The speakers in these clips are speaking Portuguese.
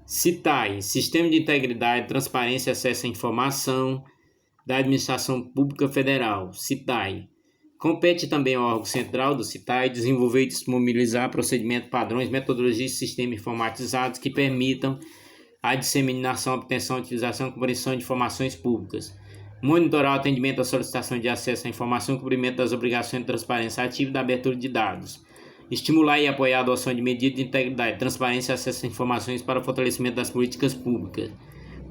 CITAI, Sistema de Integridade, Transparência e Acesso à Informação da Administração Pública Federal, CITAI. Compete também ao órgão central do CITAI desenvolver e disponibilizar procedimentos, padrões, metodologias e sistemas informatizados que permitam a disseminação, obtenção, utilização e compreensão de informações públicas. Monitorar o atendimento à solicitação de acesso à informação e cumprimento das obrigações de transparência ativa e da abertura de dados. Estimular e apoiar a adoção de medidas de integridade, transparência e acesso a informações para o fortalecimento das políticas públicas.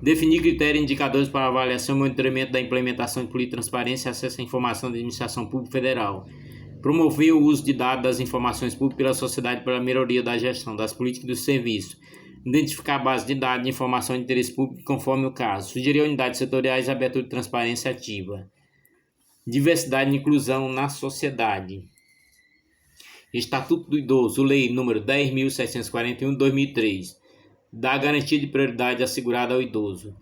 Definir critérios e indicadores para avaliação e monitoramento da implementação de política de transparência e acesso à informação da administração pública federal. Promover o uso de dados das informações públicas pela sociedade para a melhoria da gestão das políticas e do serviço. Identificar a base de dados de informação de interesse público conforme o caso. Sugerir unidades setoriais e abertura de transparência ativa. Diversidade e inclusão na sociedade. Estatuto do Idoso, Lei nº 10.741 de 2003, dá garantia de prioridade assegurada ao idoso.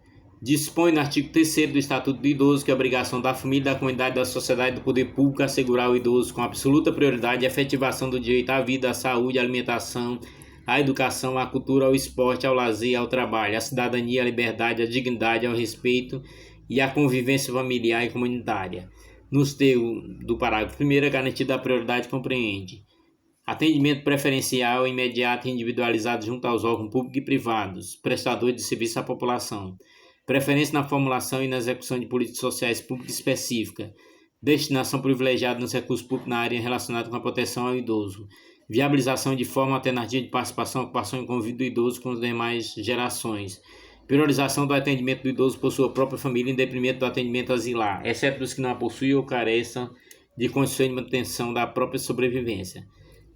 Dispõe no artigo 3º do Estatuto do Idoso que é obrigação da família, da comunidade, da sociedade e do poder público assegurar ao idoso com absoluta prioridade a efetivação do direito à vida, à saúde, à alimentação, à educação, à cultura, ao esporte, ao lazer, ao trabalho, à cidadania, à liberdade, à dignidade, ao respeito e à convivência familiar e comunitária. Nos termos do parágrafo 1º, a garantia da prioridade compreende atendimento preferencial, imediato e individualizado junto aos órgãos públicos e privados, prestadores de serviço à população, preferência na formulação e na execução de políticas sociais públicas específicas, destinação privilegiada nos recursos públicos na área relacionada com a proteção ao idoso, viabilização de forma alternativa de participação, ocupação e convívio do idoso com as demais gerações, priorização do atendimento do idoso por sua própria família em detrimento do atendimento asilar, exceto dos que não a possuem ou careçam de condições de manutenção da própria sobrevivência.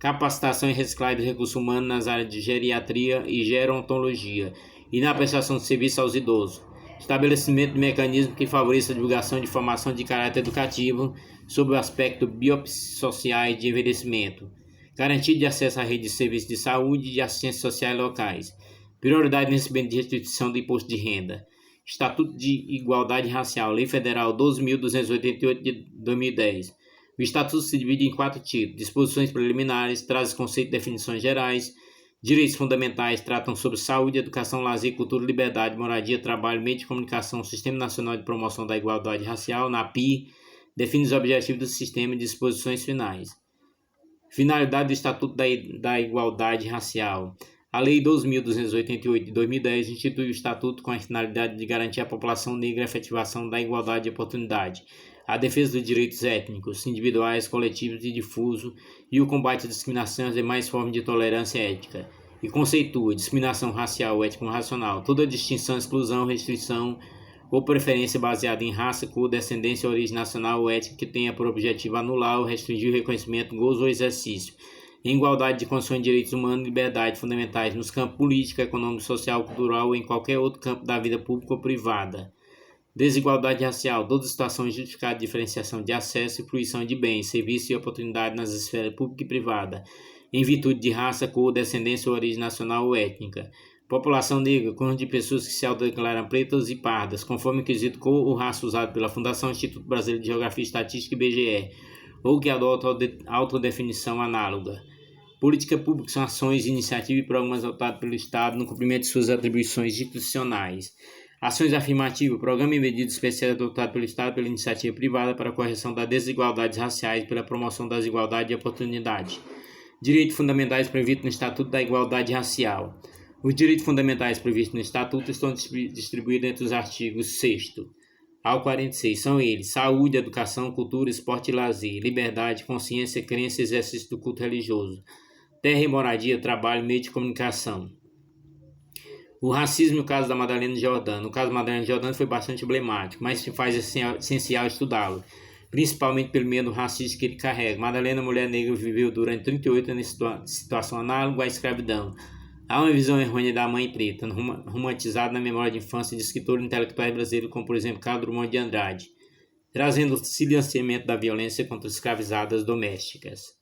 Capacitação e reciclagem dos recursos humanos nas áreas de geriatria e gerontologia e na prestação de serviço aos idosos. Estabelecimento de mecanismos que favoreçam a divulgação de informação de caráter educativo sobre o aspecto biopsicossociais de envelhecimento. Garantia de acesso à rede de serviços de saúde e de assistência social locais. Prioridade no recebimento de restituição do imposto de renda. Estatuto de Igualdade Racial, Lei Federal 12.288 de 2010. O Estatuto se divide em 4 títulos. Disposições preliminares, traz conceitos e definições gerais. Direitos fundamentais, tratam sobre saúde, educação, lazer, cultura, liberdade, moradia, trabalho, meio de comunicação, Sistema Nacional de Promoção da Igualdade Racial, NAPI, define os objetivos do sistema e disposições finais. Finalidade do Estatuto da Igualdade Racial. A Lei 12.288 de 2010 institui o Estatuto com a finalidade de garantir à população negra a efetivação da igualdade de oportunidade, a defesa dos direitos étnicos, individuais, coletivos e difusos e o combate à discriminação e às demais formas de intolerância étnica, e conceitua discriminação racial, étnico-racional, toda distinção, exclusão, restrição ou preferência baseada em raça, cor, descendência, origem nacional ou étnica que tenha por objetivo anular ou restringir o reconhecimento, gozo ou exercício, em igualdade de condições de direitos humanos e liberdades fundamentais nos campos político, econômico, social, cultural ou em qualquer outro campo da vida pública ou privada. Desigualdade racial, toda situação justificada de diferenciação de acesso e fruição de bens, serviços e oportunidades nas esferas pública e privada, em virtude de raça, cor, descendência ou origem nacional ou étnica. População negra, conjunto de pessoas que se autodeclaram pretas e pardas, conforme o quesito cor ou raça usado pela Fundação Instituto Brasileiro de Geografia e Estatística IBGE, ou que adota autodefinição análoga. Política pública são ações, iniciativas e programas adotados pelo Estado no cumprimento de suas atribuições institucionais. Ações afirmativas, programa e medidas especiais adotados pelo Estado pela iniciativa privada para a correção das desigualdades raciais e pela promoção das igualdades de oportunidade. Direitos fundamentais previstos no Estatuto da Igualdade Racial. Os direitos fundamentais previstos no Estatuto estão distribuídos entre os artigos 6º ao 46. São eles: saúde, educação, cultura, esporte e lazer, liberdade, consciência, crença e exercício do culto religioso, terra e moradia, trabalho, meio de comunicação. O racismo no caso da Madalena Jordano. No caso da Madalena Jordano foi bastante emblemático, mas se faz essencial estudá-lo, principalmente pelo medo racista que ele carrega. Madalena, mulher negra, viveu durante 38 anos em situação análoga à escravidão. Há uma visão errônea da mãe preta, romantizada na memória de infância de escritores intelectuais brasileiros como, por exemplo, Carlos Drummond de Andrade, trazendo o silenciamento da violência contra as escravizadas domésticas.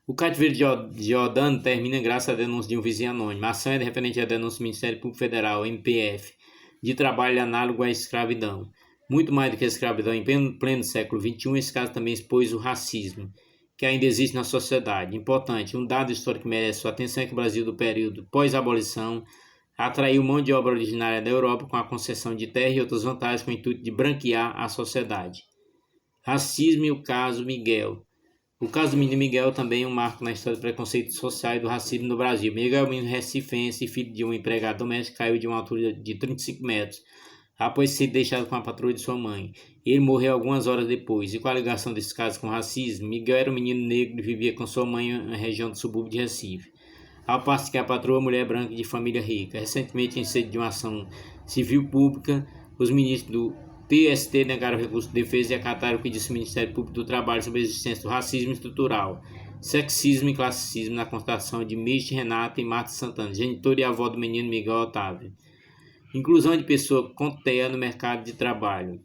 O cativeiro de Jordano termina graças à denúncia de um vizinho anônimo. A ação é referente à denúncia do Ministério Público Federal, MPF, de trabalho análogo à escravidão. Muito mais do que a escravidão, em pleno século XXI, esse caso também expôs o racismo, que ainda existe na sociedade. Importante, um dado histórico que merece sua atenção é que o Brasil do período pós-abolição atraiu mão de obra originária da Europa com a concessão de terra e outras vantagens com o intuito de branquear a sociedade. Racismo e o caso Miguel. O caso do menino Miguel também é um marco na história do preconceito social e do racismo no Brasil. Miguel é um menino recifense, filho de um empregado doméstico, caiu de uma altura de 35 metros após ser deixado com a patroa de sua mãe. Ele morreu algumas horas depois. E com a ligação desse caso com o racismo, Miguel era um menino negro e vivia com sua mãe na região do subúrbio de Recife, ao passo que a patroa mulher branca de família rica. Recentemente, em sede de uma ação civil pública, os ministros do TST negaram o recurso de defesa e acataram o que disse o Ministério Público do Trabalho sobre a existência do racismo estrutural, sexismo e classicismo na constatação de Mirth Renata e Marta Santana, genitora e avó do menino Miguel Otávio. Inclusão de pessoa com TEA no mercado de trabalho.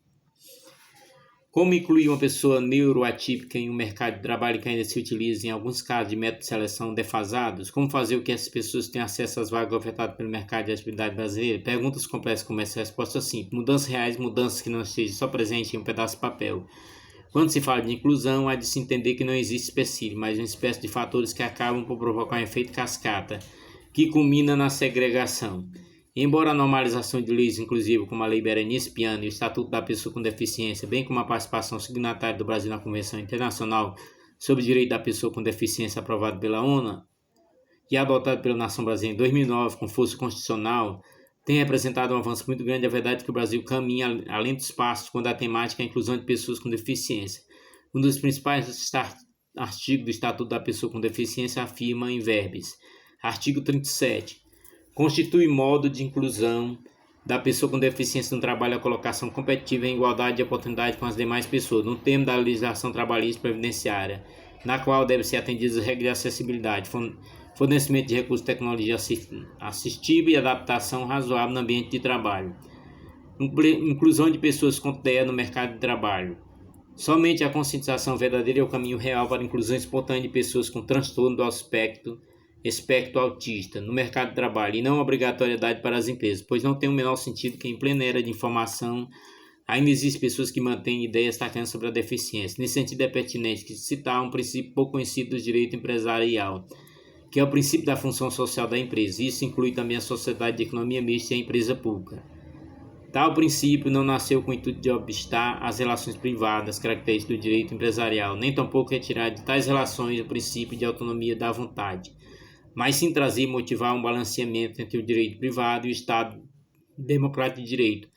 Como incluir uma pessoa neuroatípica em um mercado de trabalho que ainda se utiliza em alguns casos de métodos de seleção defasados? Como fazer com que essas pessoas tenham acesso às vagas ofertadas pelo mercado de atividade brasileiro? Perguntas complexas como essa, resposta simples. Mudanças reais, mudanças que não estejam só presentes em um pedaço de papel. Quando se fala de inclusão, há de se entender que não existe específico, mas uma espécie de fatores que acabam por provocar um efeito cascata, que culmina na segregação. Embora a normalização de leis inclusivas como a Lei Berenice Piana e o Estatuto da Pessoa com Deficiência, bem como a participação signatária do Brasil na Convenção Internacional sobre o Direito da Pessoa com Deficiência aprovada pela ONU e adotada pela nação brasileira em 2009 com força constitucional, tem representado um avanço muito grande. A verdade é que o Brasil caminha além dos passos quando a temática é a inclusão de pessoas com deficiência. Um dos principais artigos do Estatuto da Pessoa com Deficiência afirma em verbis. Artigo 37. Constitui modo de inclusão da pessoa com deficiência no trabalho a colocação competitiva em igualdade de oportunidade com as demais pessoas, no termo da legislação trabalhista e previdenciária, na qual deve ser atendidas as regras de acessibilidade, fornecimento de recursos de tecnologia assistível e adaptação razoável no ambiente de trabalho. Inclusão de pessoas com TEA no mercado de trabalho. Somente a conscientização verdadeira é o caminho real para a inclusão espontânea de pessoas com transtorno do espectro autista no mercado de trabalho e não obrigatoriedade para as empresas, pois não tem o menor sentido que em plena era de informação ainda existem pessoas que mantêm ideias tacanhas sobre a deficiência. Nesse sentido é pertinente que citar um princípio pouco conhecido do direito empresarial, que é o princípio da função social da empresa. Isso inclui também a sociedade de economia mista e a empresa pública. Tal princípio não nasceu com o intuito de obstar às relações privadas, características do direito empresarial, nem tampouco retirar de tais relações o princípio de autonomia da vontade, mas sim trazer e motivar um balanceamento entre o direito privado e o Estado democrático de direito,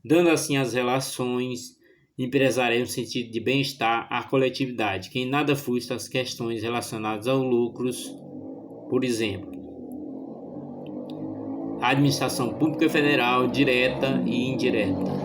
dando assim às relações empresariais um sentido de bem-estar à coletividade, que em nada frustra as questões relacionadas aos lucros, por exemplo. A administração pública federal, direta e indireta.